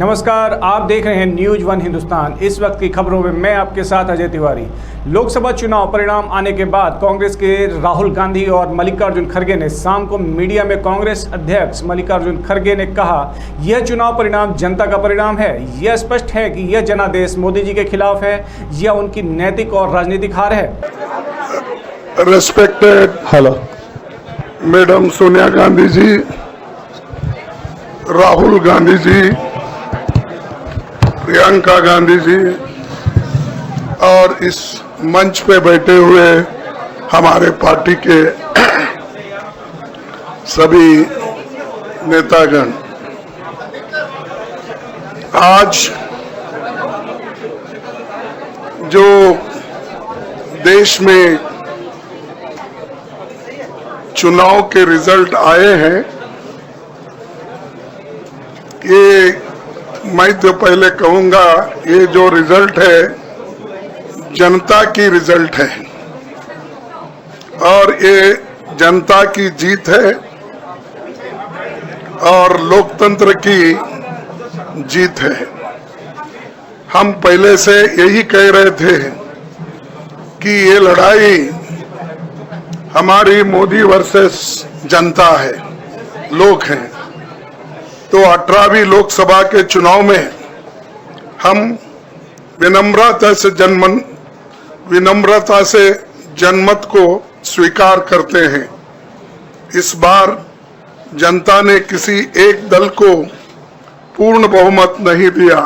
नमस्कार, आप देख रहे हैं न्यूज वन हिंदुस्तान। इस वक्त की खबरों में मैं आपके साथ अजय तिवारी। लोकसभा चुनाव परिणाम आने के बाद कांग्रेस के राहुल गांधी और मल्लिकार्जुन खड़गे ने शाम को मीडिया में कांग्रेस अध्यक्ष मल्लिकार्जुन खड़गे ने कहा, यह चुनाव परिणाम जनता का परिणाम है। यह स्पष्ट है कि यह जनादेश मोदी जी के खिलाफ है या उनकी नैतिक और राजनीतिक हार है। रेस्पेक्टेड मैडम सोनिया गांधी जी, राहुल गांधी जी, प्रियंका गांधी जी और इस मंच पे बैठे हुए हमारे पार्टी के सभी नेतागण, आज जो देश में चुनाव के रिजल्ट आए हैं, ये मैं तो पहले कहूंगा, ये जो रिजल्ट है जनता की रिजल्ट है और ये जनता की जीत है और लोकतंत्र की जीत है। हम पहले से यही कह रहे थे कि ये लड़ाई हमारी मोदी वर्सेस जनता है, लोग हैं। तो 18वीं लोकसभा के चुनाव में हम विनम्रता से जनमत को स्वीकार करते हैं। इस बार जनता ने किसी एक दल को पूर्ण बहुमत नहीं दिया,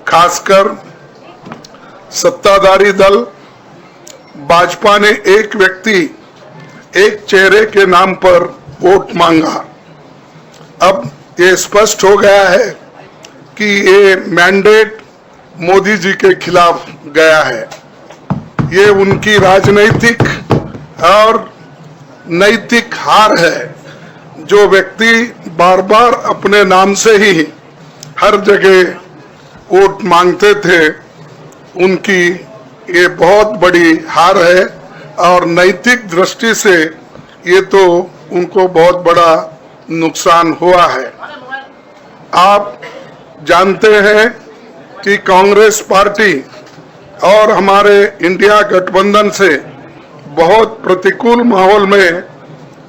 खासकर सत्ताधारी दल भाजपा ने एक व्यक्ति, एक चेहरे के नाम पर वोट मांगा। अब ये स्पष्ट हो गया है कि ये मैंडेट मोदी जी के खिलाफ गया है। ये उनकी राजनीतिक और नैतिक हार है। जो व्यक्ति बार बार अपने नाम से ही हर जगह वोट मांगते थे, उनकी ये बहुत बड़ी हार है और नैतिक दृष्टि से ये तो उनको बहुत बड़ा नुकसान हुआ है। आप जानते हैं कि कांग्रेस पार्टी और हमारे इंडिया गठबंधन से बहुत प्रतिकूल माहौल में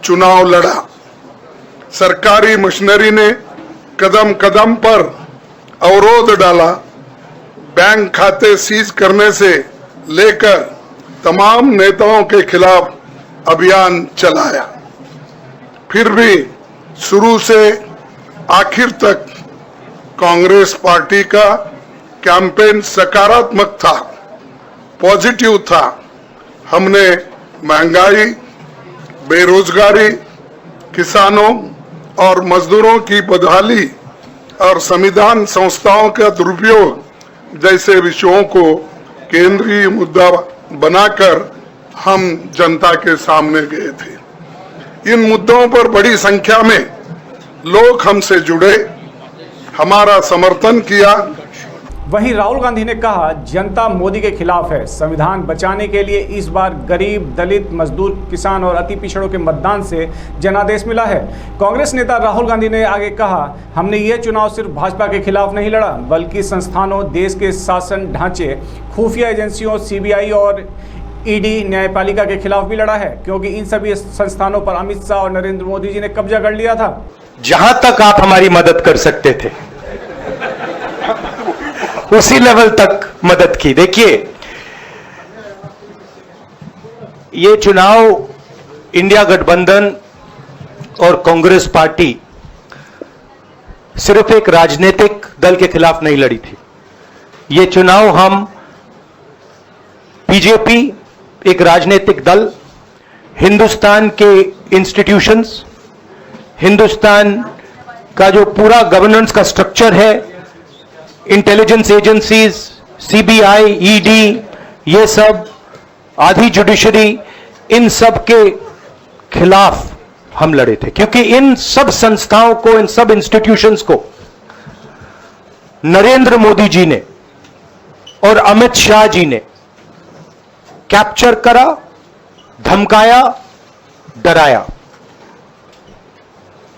चुनाव लड़ा। सरकारी मशीनरी ने कदम कदम पर अवरोध डाला, बैंक खाते सीज करने से लेकर तमाम नेताओं के खिलाफ अभियान चलाया। फिर भी शुरू से आखिर तक कांग्रेस पार्टी का कैंपेन सकारात्मक था, पॉजिटिव था। हमने महंगाई, बेरोजगारी, किसानों और मजदूरों की बदहाली और संविधान संस्थाओं का दुरुपयोग जैसे विषयों को केंद्रीय मुद्दा बनाकर हम जनता के सामने गए थे। इन मुद्दों पर बड़ी संख्या में लोग हमसे जुड़े, हमारा समर्थन किया। वहीं राहुल गांधी ने कहा, जनता मोदी के खिलाफ है। संविधान बचाने के लिए इस बार गरीब, दलित, मजदूर, किसान और अति पिछड़ों के मतदान से जनादेश मिला है। कांग्रेस नेता राहुल गांधी ने आगे कहा, हमने यह चुनाव सिर्फ भाजपा के खिलाफ नहीं लड़ा, बल्कि संस्थानों, देश के शासन ढांचे, खुफिया एजेंसियों, सीबीआई और ईडी, न्यायपालिका के खिलाफ भी लड़ा है, क्योंकि इन सभी संस्थानों पर अमित शाह और नरेंद्र मोदी जी ने कब्जा कर लिया था। जहां तक आप हमारी मदद कर सकते थे उसी लेवल तक मदद की। देखिए, ये चुनाव इंडिया गठबंधन और कांग्रेस पार्टी सिर्फ एक राजनीतिक दल के खिलाफ नहीं लड़ी थी। ये चुनाव हम बीजेपी, एक राजनीतिक दल, हिंदुस्तान के इंस्टीट्यूशंस, हिंदुस्तान का जो पूरा गवर्नेंस का स्ट्रक्चर है, इंटेलिजेंस एजेंसीज, सीबीआई, ईडी, ये सब, आधी जुडिशरी, इन सब के खिलाफ हम लड़े थे। क्योंकि इन सब संस्थाओं को, इन सब इंस्टीट्यूशंस को नरेंद्र मोदी जी ने और अमित शाह जी ने कैप्चर करा, धमकाया, डराया।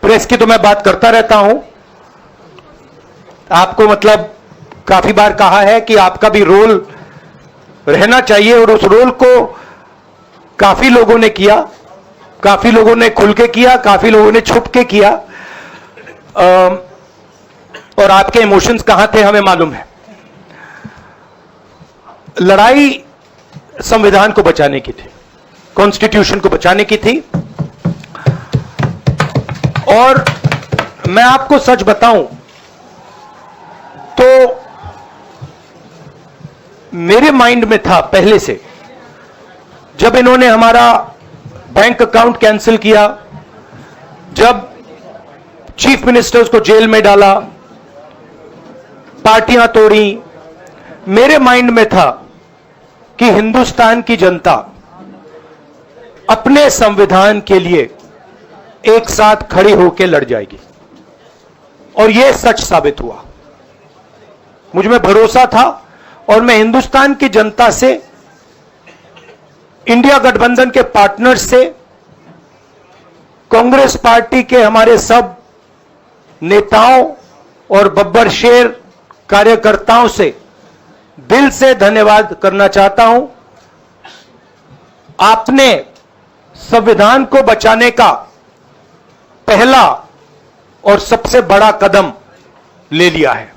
प्रेस की तो मैं बात करता रहता हूं। आपको मतलब काफी बार कहा है कि आपका भी रोल रहना चाहिए, और उस रोल को काफी लोगों ने किया, काफी लोगों ने खुल के किया, काफी लोगों ने छुप के किया, और आपके इमोशंस कहां थे हमें मालूम है। लड़ाई संविधान को बचाने की थी, कॉन्स्टिट्यूशन को बचाने की थी। और मैं आपको सच बताऊं तो मेरे माइंड में था पहले से, जब इन्होंने हमारा बैंक अकाउंट कैंसिल किया, जब चीफ मिनिस्टर्स को जेल में डाला, पार्टियां तोड़ी, मेरे माइंड में था कि हिंदुस्तान की जनता अपने संविधान के लिए एक साथ खड़ी होकर लड़ जाएगी, और यह सच साबित हुआ। मुझ में भरोसा था, और मैं हिंदुस्तान की जनता से, इंडिया गठबंधन के पार्टनर्स से, कांग्रेस पार्टी के हमारे सब नेताओं और बब्बर शेर कार्यकर्ताओं से दिल से धन्यवाद करना चाहता हूं। आपने संविधान को बचाने का पहला और सबसे बड़ा कदम ले लिया है।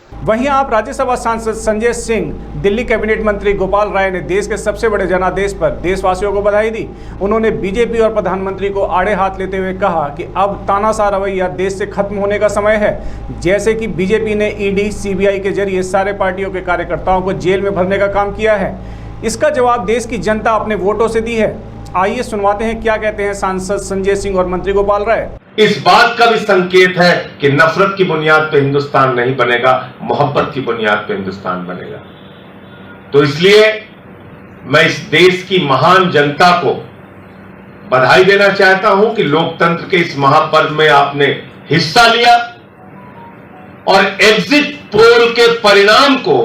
वहीं आप राज्यसभा सांसद संजय सिंह, दिल्ली कैबिनेट मंत्री गोपाल राय ने देश के सबसे बड़े जनादेश पर देशवासियों को बधाई दी। उन्होंने बीजेपी और प्रधानमंत्री को आड़े हाथ लेते हुए कहा कि अब तानाशाह रवैया देश से खत्म होने का समय है। जैसे कि बीजेपी ने ईडी, सीबीआई के जरिए सारे पार्टियों के कार्यकर्ताओं को जेल में भरने का काम किया है। इसका जवाब देश की जनता अपने वोटों से दी है। आइए सुनवाते हैं क्या कहते हैं सांसद संजय सिंह और मंत्री गोपाल राय। इस बात का भी संकेत है कि नफरत की बुनियाद पे हिंदुस्तान नहीं बनेगा, मोहब्बत की बुनियाद पे हिंदुस्तान बनेगा। तो इसलिए मैं इस देश की महान जनता को बधाई देना चाहता हूं कि लोकतंत्र के इस महापर्व में आपने हिस्सा लिया और एग्जिट पोल के परिणाम को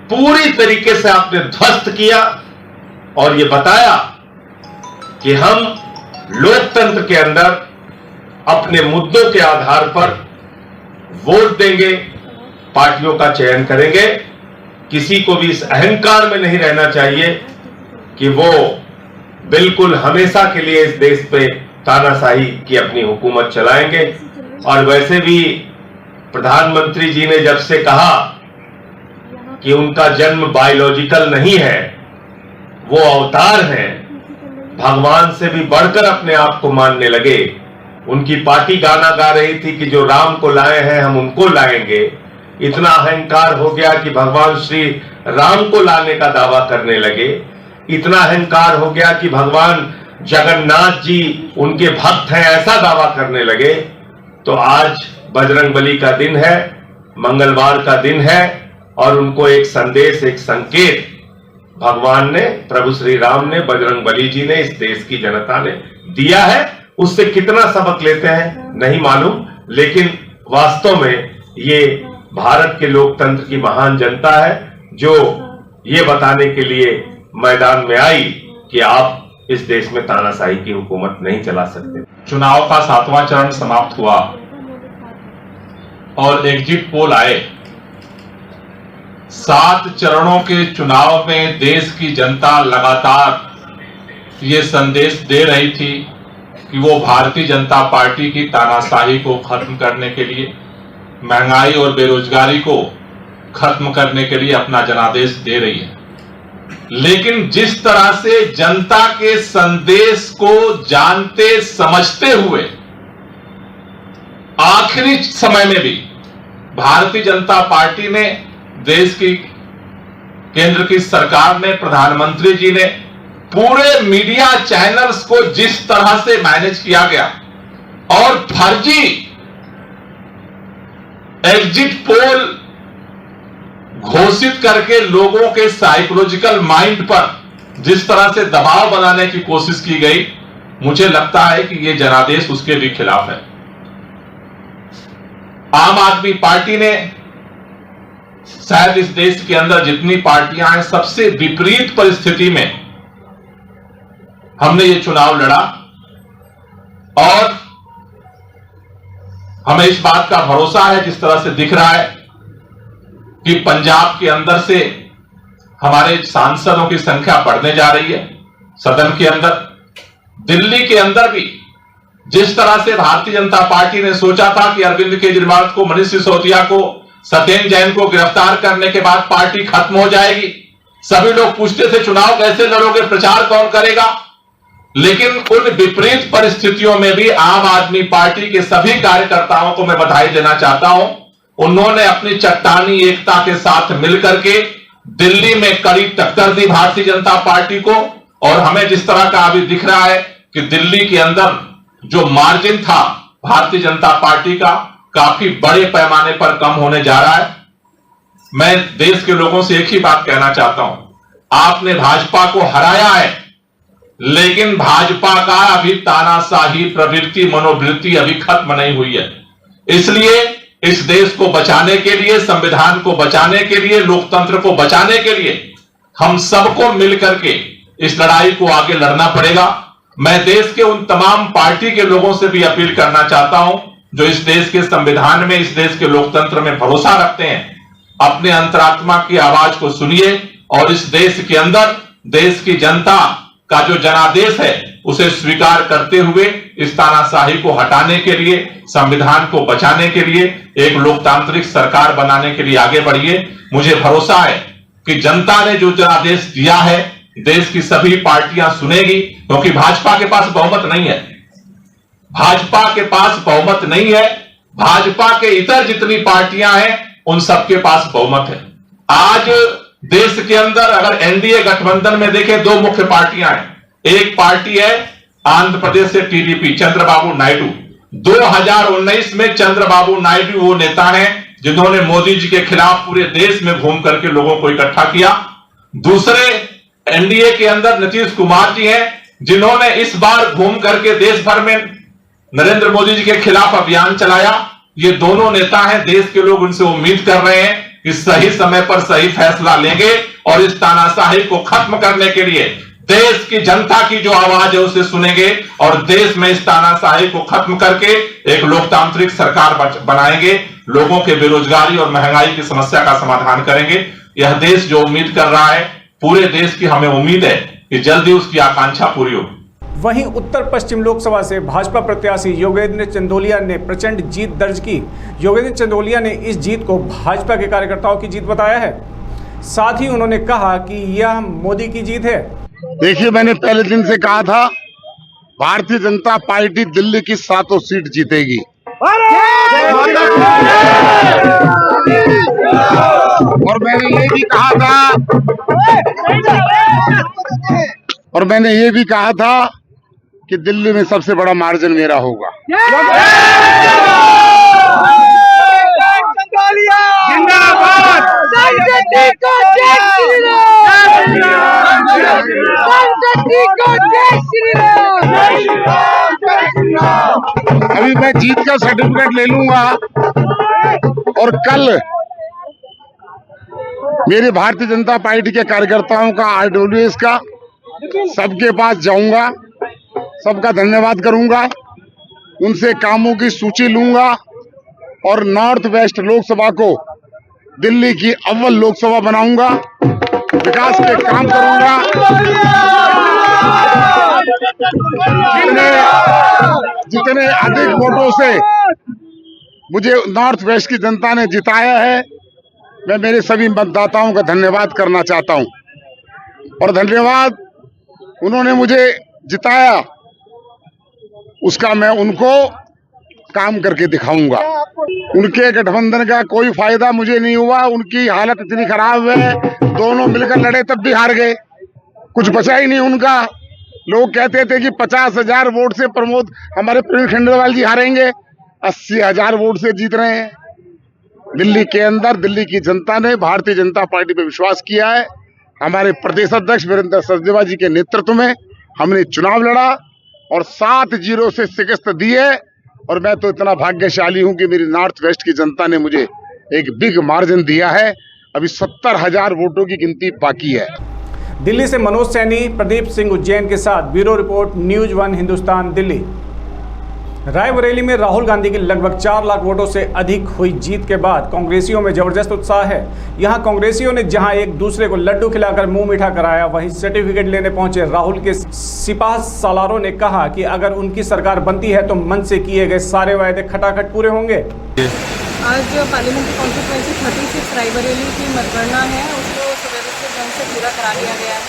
पूरी तरीके से आपने ध्वस्त किया और यह बताया कि हम लोकतंत्र के अंदर अपने मुद्दों के आधार पर वोट देंगे, पार्टियों का चयन करेंगे। किसी को भी इस अहंकार में नहीं रहना चाहिए कि वो बिल्कुल हमेशा के लिए इस देश पे तानाशाही की अपनी हुकूमत चलाएंगे। और वैसे भी प्रधानमंत्री जी ने जब से कहा कि उनका जन्म बायोलॉजिकल नहीं है, वो अवतार हैं, भगवान से भी बढ़कर अपने आप को मानने लगे। उनकी पार्टी गाना गा रही थी कि जो राम को लाए हैं हम उनको लाएंगे। इतना अहंकार हो गया कि भगवान श्री राम को लाने का दावा करने लगे। इतना अहंकार हो गया कि भगवान जगन्नाथ जी उनके भक्त हैं, ऐसा दावा करने लगे। तो आज बजरंगबली का दिन है, मंगलवार का दिन है, और उनको एक संदेश, एक संकेत भगवान ने, प्रभु श्री राम ने, बजरंगबली जी ने, इस देश की जनता ने दिया है। उससे कितना सबक लेते हैं नहीं मालूम, लेकिन वास्तव में ये भारत के लोकतंत्र की महान जनता है जो ये बताने के लिए मैदान में आई कि आप इस देश में तानाशाही की हुकूमत नहीं चला सकते। चुनाव का 7वां चरण समाप्त हुआ और एग्जिट पोल आए। 7 चरणों के चुनाव में देश की जनता लगातार ये संदेश दे रही थी कि वो भारतीय जनता पार्टी की तानाशाही को खत्म करने के लिए, महंगाई और बेरोजगारी को खत्म करने के लिए अपना जनादेश दे रही है। लेकिन जिस तरह से जनता के संदेश को जानते समझते हुए आखिरी समय में भी भारतीय जनता पार्टी ने, देश की केंद्र की सरकार ने, प्रधानमंत्री जी ने पूरे मीडिया चैनल्स को जिस तरह से मैनेज किया गया और फर्जी एग्जिट पोल घोषित करके लोगों के साइकोलॉजिकल माइंड पर जिस तरह से दबाव बनाने की कोशिश की गई, मुझे लगता है कि यह जनादेश उसके भी खिलाफ है। आम आदमी पार्टी ने शायद इस देश के अंदर जितनी पार्टियां हैं, सबसे विपरीत परिस्थिति में हमने ये चुनाव लड़ा और हमें इस बात का भरोसा है, जिस तरह से दिख रहा है कि पंजाब के अंदर से हमारे सांसदों की संख्या बढ़ने जा रही है सदन के अंदर। दिल्ली के अंदर भी जिस तरह से भारतीय जनता पार्टी ने सोचा था कि अरविंद केजरीवाल को, मनीष सिसोदिया को, सत्येंद्र जैन को गिरफ्तार करने के बाद पार्टी खत्म हो जाएगी। सभी लोग पूछते थे चुनाव कैसे लड़ोगे, प्रचार कौन करेगा। लेकिन उन विपरीत परिस्थितियों में भी आम आदमी पार्टी के सभी कार्यकर्ताओं को मैं बधाई देना चाहता हूं। उन्होंने अपनी चट्टानी एकता के साथ मिलकर के दिल्ली में कड़ी टक्कर दी भारतीय जनता पार्टी को। और हमें जिस तरह का अभी दिख रहा है कि दिल्ली के अंदर जो मार्जिन था भारतीय जनता पार्टी का, काफी बड़े पैमाने पर कम होने जा रहा है। मैं देश के लोगों से एक ही बात कहना चाहता हूं, आपने भाजपा को हराया है, लेकिन भाजपा का अभी तानाशाही प्रवृत्ति, मनोवृत्ति अभी खत्म नहीं हुई है। इसलिए इस देश को बचाने के लिए, संविधान को बचाने के लिए, लोकतंत्र को बचाने के लिए हम सबको मिलकर के इस लड़ाई को आगे लड़ना पड़ेगा। मैं देश के उन तमाम पार्टी के लोगों से भी अपील करना चाहता हूं जो इस देश के संविधान में, इस देश के लोकतंत्र में भरोसा रखते हैं। अपने अंतरात्मा की आवाज को सुनिए और इस देश के अंदर देश की जनता का जो जनादेश है उसे स्वीकार करते हुए इस तानाशाही को हटाने के लिए, संविधान को बचाने के लिए, एक लोकतांत्रिक सरकार बनाने के लिए आगे बढ़िए। मुझे भरोसा है कि जनता ने जो जनादेश दिया है देश की सभी पार्टियां सुनेगी, क्योंकि भाजपा के पास बहुमत नहीं है। भाजपा के पास बहुमत नहीं है। भाजपा के इतर जितनी पार्टियां हैं उन सबके पास बहुमत है। आज देश के अंदर अगर एनडीए गठबंधन में देखें, दो मुख्य पार्टियां हैं। एक पार्टी है आंध्र प्रदेश से टीडीपी, चंद्रबाबू नायडू। 2019 में चंद्रबाबू नायडू वो नेता हैं जिन्होंने मोदी जी के खिलाफ पूरे देश में घूम करके लोगों को इकट्ठा किया। दूसरे एनडीए के अंदर नीतीश कुमार जी हैं जिन्होंने इस बार घूम करके देश भर में नरेंद्र मोदी जी के खिलाफ अभियान चलाया। ये दोनों नेता हैं, देश के लोग उनसे उम्मीद कर रहे हैं कि सही समय पर सही फैसला लेंगे और इस तानाशाही को खत्म करने के लिए देश की जनता की जो आवाज है उसे सुनेंगे और देश में इस तानाशाही को खत्म करके एक लोकतांत्रिक सरकार बनाएंगे। लोगों के बेरोजगारी और महंगाई की समस्या का समाधान करेंगे। यह देश जो उम्मीद कर रहा है, पूरे देश की हमें उम्मीद है कि जल्दी उसकी आकांक्षा पूरी हो। वहीं उत्तर पश्चिम लोकसभा से भाजपा प्रत्याशी योगेंद्र चंदोलिया ने प्रचंड जीत दर्ज की। योगेंद्र चंदोलिया ने इस जीत को भाजपा के कार्यकर्ताओं की जीत बताया है। साथ ही उन्होंने कहा कि यह मोदी की जीत है। देखिए, मैंने पहले दिन से कहा था भारतीय जनता पार्टी दिल्ली की 7 सीट जीतेगी। और मैंने ये भी कहा था कि दिल्ली में सबसे बड़ा मार्जिन मेरा होगा। अभी मैं जीत का सर्टिफिकेट ले लूंगा और कल मेरे भारतीय जनता पार्टी के कार्यकर्ताओं का, आरडब्ल्यूएस का, सबके पास जाऊंगा, सबका धन्यवाद करूंगा, उनसे कामों की सूची लूंगा और नॉर्थ वेस्ट लोकसभा को दिल्ली की अव्वल लोकसभा बनाऊंगा, विकास के काम करूंगा। जितने अधिक वोटों से मुझे नॉर्थ वेस्ट की जनता ने जिताया है, मैं मेरे सभी मतदाताओं का धन्यवाद करना चाहता हूं। और धन्यवाद उन्होंने मुझे जिताया, उसका मैं उनको काम करके दिखाऊंगा। उनके गठबंधन का कोई फायदा मुझे नहीं हुआ। उनकी हालत इतनी खराब है, दोनों मिलकर लड़े तब भी हार गए, कुछ बचा ही नहीं उनका। लोग कहते थे कि 50,000 वोट से प्रमोद, हमारे प्रवीण खंडेलवाल जी हारेंगे, 80,000 वोट से जीत रहे हैं। दिल्ली के अंदर दिल्ली की जनता ने भारतीय जनता पार्टी पे विश्वास किया है। हमारे प्रदेश अध्यक्ष वीरेंद्र सचदेवा जी के नेतृत्व में हमने चुनाव लड़ा और 7-0 से शिकस्त दी है। और मैं तो इतना भाग्यशाली हूं कि मेरी नॉर्थ वेस्ट की जनता ने मुझे एक बिग मार्जिन दिया है। अभी 70,000 वोटों की गिनती बाकी है। दिल्ली से मनोज सैनी, प्रदीप सिंह उज्जैन के साथ bureau report, news 1 Hindustan, Delhi. Raebareli में राहुल गांधी की लगभग 4 लाख वोटों से अधिक हुई जीत के बाद कांग्रेसियों में जबरदस्त उत्साह है। यहां कांग्रेसियों ने जहां एक दूसरे को लड्डू खिलाकर मुंह मीठा कराया, वहीं सर्टिफिकेट लेने पहुंचे राहुल के सिपाह सालारों ने कहा कि अगर उनकी सरकार बनती है तो मन से किए गए सारे वायदे खटाखट पूरे होंगे। आज जो पार्लियामेंट्री कॉन्स्टिट्यूएंसी 36 रायबरेली की मतगणना है उसको सुव्यवस्थित ढंग से पूरा करा लिया गया है।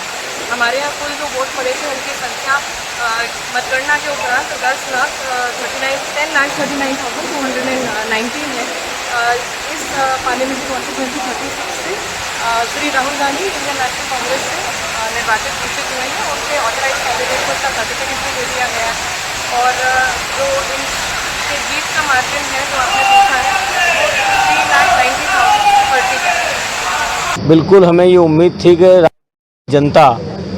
हमारे यहाँ कुल जो वोट पड़े थे उनकी संख्या मतगणना के उपरांत 10,39,219 है। इस पार्लियामेंट्री कॉन्स्टिट्यूएंसी 36 से श्री राहुल गांधी इंडियन नेशनल कांग्रेस से निर्वाचित घोषित हुए हैं। उनके ऑथराइज कैंडिडेट को उसका सर्टिफिकेट भी दे दिया गया है और जो इनके जीत का मार्जिन है जो आपने देखा है वो 3,90,030 है। बिल्कुल हमें ये उम्मीद थी कि जनता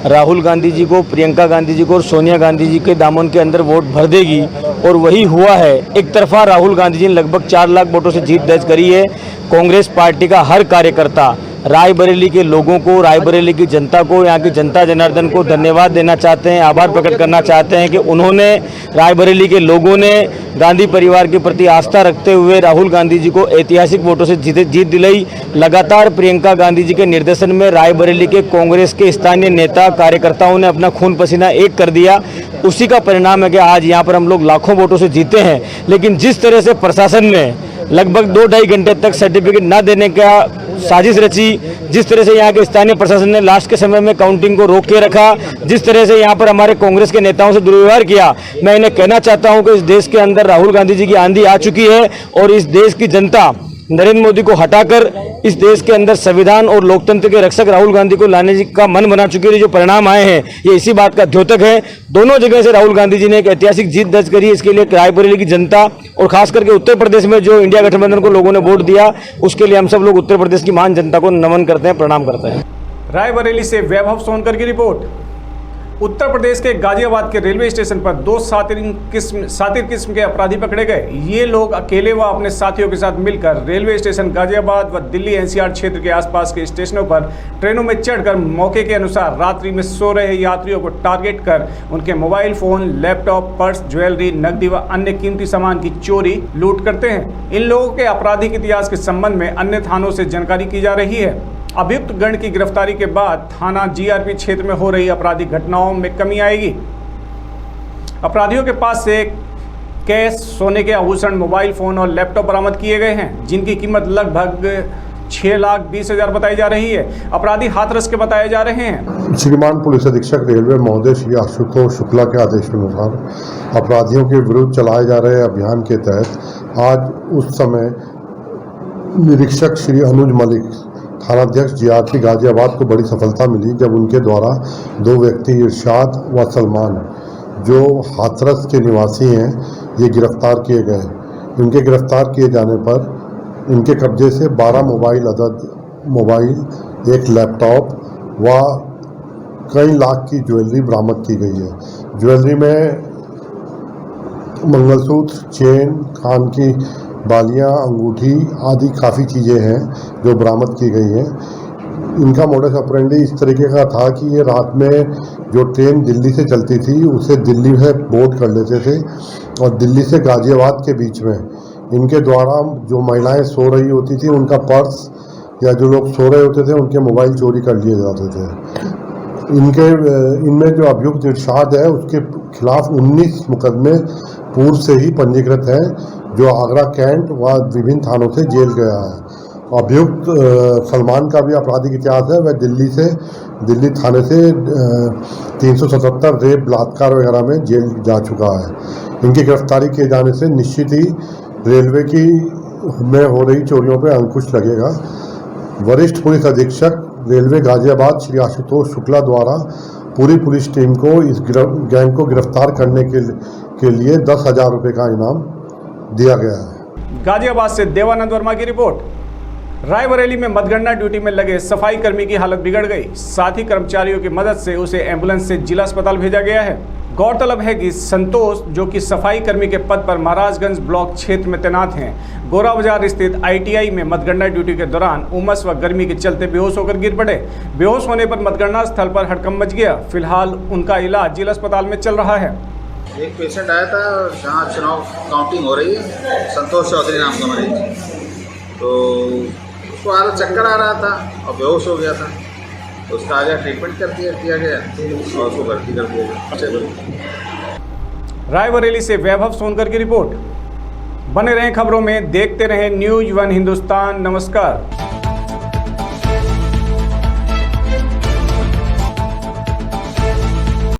राहुल गांधी जी को, प्रियंका गांधी जी को और सोनिया गांधी जी के दामन के अंदर वोट भर देगी और वही हुआ है। एक तरफा राहुल गांधी जी ने लगभग 4 लाख वोटों से जीत दर्ज करी है। कांग्रेस पार्टी का हर कार्यकर्ता रायबरेली के लोगों को, रायबरेली की जनता को, यहाँ की जनता जनार्दन को धन्यवाद देना चाहते हैं, आभार प्रकट करना चाहते हैं कि उन्होंने, रायबरेली के लोगों ने गांधी परिवार के प्रति आस्था रखते हुए राहुल गांधी जी को ऐतिहासिक वोटों से जीत दिलाई। लगातार प्रियंका गांधी जी के निर्देशन में रायबरेली के कांग्रेस के स्थानीय नेता कार्यकर्ताओं ने अपना खून पसीना एक कर दिया। उसी का परिणाम है कि आज यहाँ पर हम लोग लाखों वोटों से जीते हैं। लेकिन जिस तरह से प्रशासन ने लगभग 2-2.5 घंटे तक सर्टिफिकेट न देने का साजिश रची, जिस तरह से यहाँ के स्थानीय प्रशासन ने लास्ट के समय में काउंटिंग को रोक के रखा, जिस तरह से यहाँ पर हमारे कांग्रेस के नेताओं से दुर्व्यवहार किया, मैं इन्हें कहना चाहता हूँ कि इस देश के अंदर राहुल गांधी जी की आंधी आ चुकी है और इस देश की जनता नरेंद्र मोदी को हटाकर इस देश के अंदर संविधान और लोकतंत्र के रक्षक राहुल गांधी को लाने का मन बना चुकी है। जो परिणाम आए हैं ये इसी बात का द्योतक है। दोनों जगह से राहुल गांधी जी ने एक ऐतिहासिक जीत दर्ज करी। इसके लिए रायबरेली की जनता और खास करके उत्तर प्रदेश में जो इंडिया गठबंधन को लोगों ने वोट दिया, उसके लिए हम सब लोग उत्तर प्रदेश की महान जनता को नमन करते हैं, प्रणाम करते हैं। रायबरेली से वैभव सोनकर की रिपोर्ट। उत्तर प्रदेश के गाजियाबाद के रेलवे स्टेशन पर 2 सातिर किस्म के अपराधी पकड़े गए। ये लोग अकेले व अपने साथियों के साथ मिलकर रेलवे स्टेशन गाजियाबाद व दिल्ली एनसीआर क्षेत्र के आसपास के स्टेशनों पर ट्रेनों में चढ़कर मौके के अनुसार रात्रि में सो रहे यात्रियों को टारगेट कर उनके mobile phone, laptop, purse, jewellery, नकदी व अन्य कीमती सामान की चोरी, लूट करते हैं। इन लोगों के आपराधिक इतिहास के संबंध में अन्य थानों से जानकारी की जा रही है। अभियुक्त गण की गिरफ्तारी के बाद थाना जीआरपी क्षेत्र में हो रही आपराधिक घटनाओं में कमी आएगी। अपराधियों के पास से कैश, सोने के आभूषण, मोबाइल फोन और लैपटॉप बरामद किए गए हैं, जिनकी कीमत लगभग 6,20,000 बताई जा रही है। अपराधी हाथरस के बताए जा रहे हैं। श्रीमान पुलिस अधीक्षक रेलवे महोदय श्री आशुतोष शुक्ला के आदेशानुसार अपराधियों के विरुद्ध चलाए जा रहे अभियान के तहत आज उस समय निरीक्षक श्री अनुज मलिक, थानाध्यक्ष जीआरपी गाजियाबाद को बड़ी सफलता मिली जब उनके द्वारा 2 व्यक्ति इरशाद व सलमान जो हाथरस के निवासी हैं ये गिरफ्तार किए गए। इनके गिरफ्तार किए जाने पर इनके कब्जे से 12 मोबाइल, 1 लैपटॉप व कई लाख की ज्वेलरी बरामद की गई है। ज्वेलरी में मंगलसूत्र, चेन, कान की बालियां, अंगूठी आदि काफ़ी चीज़ें हैं जो बरामद की गई हैं। इनका मोडस ऑपरेंडी इस तरीके का था कि ये रात में जो ट्रेन दिल्ली से चलती थी उसे दिल्ली में बोर्ड कर लेते थे और दिल्ली से गाजियाबाद के बीच में इनके द्वारा जो महिलाएं सो रही होती थी उनका पर्स या जो लोग सो रहे होते थे उनके मोबाइल चोरी कर लिए जाते थे। इनमें जो अभियुक्त इरशाद है उसके खिलाफ 19 मुकदमे पूर्व से ही पंजीकृत हैं जो आगरा कैंट व विभिन्न थानों से जेल गया है। अभियुक्त सलमान का भी आपराधिक इतिहास है। वह दिल्ली थाने से 377 रेप, बलात्कार वगैरह में जेल जा चुका है। इनकी गिरफ्तारी किए जाने से निश्चित ही रेलवे में हो रही चोरियों पर अंकुश लगेगा। वरिष्ठ पुलिस अधीक्षक रेलवे गाजियाबाद श्री आशुतोष शुक्ला द्वारा पूरी पुलिस टीम को इस गैंग को गिरफ्तार करने के लिए 10,000 रुपये का इनाम दिया गया है। गाजियाबाद से देवानंद वर्मा की रिपोर्ट। रायबरेली में मतगणना ड्यूटी में लगे सफाई कर्मी की हालत बिगड़ गई। साथी कर्मचारियों की मदद से उसे एम्बुलेंस से जिला अस्पताल भेजा गया है। गौरतलब है कि संतोष, जो कि सफाई कर्मी के पद पर महाराजगंज ब्लॉक क्षेत्र में तैनात हैं, गोरा बाजार स्थित ITI में मतगणना ड्यूटी के दौरान उमस व गर्मी के चलते बेहोश होकर गिर पड़े। बेहोश होने पर मतगणना स्थल पर हड़कंप मच गया। फिलहाल उनका इलाज जिला अस्पताल में चल रहा है। एक पेशेंट आया था जहाँ चुनाव काउंटिंग हो रही है, संतोष चौधरी नाम का मरीज। तो उसको आधा चक्कर आ रहा था और बेहोश हो गया था, तो उसका आगे ट्रीटमेंट कर दिया गया और उसको भर्ती कर दिया गया। रायबरेली से वैभव सोनकर की रिपोर्ट। बने रहें खबरों में, देखते रहें न्यूज़ वन हिंदुस्तान। नमस्कार।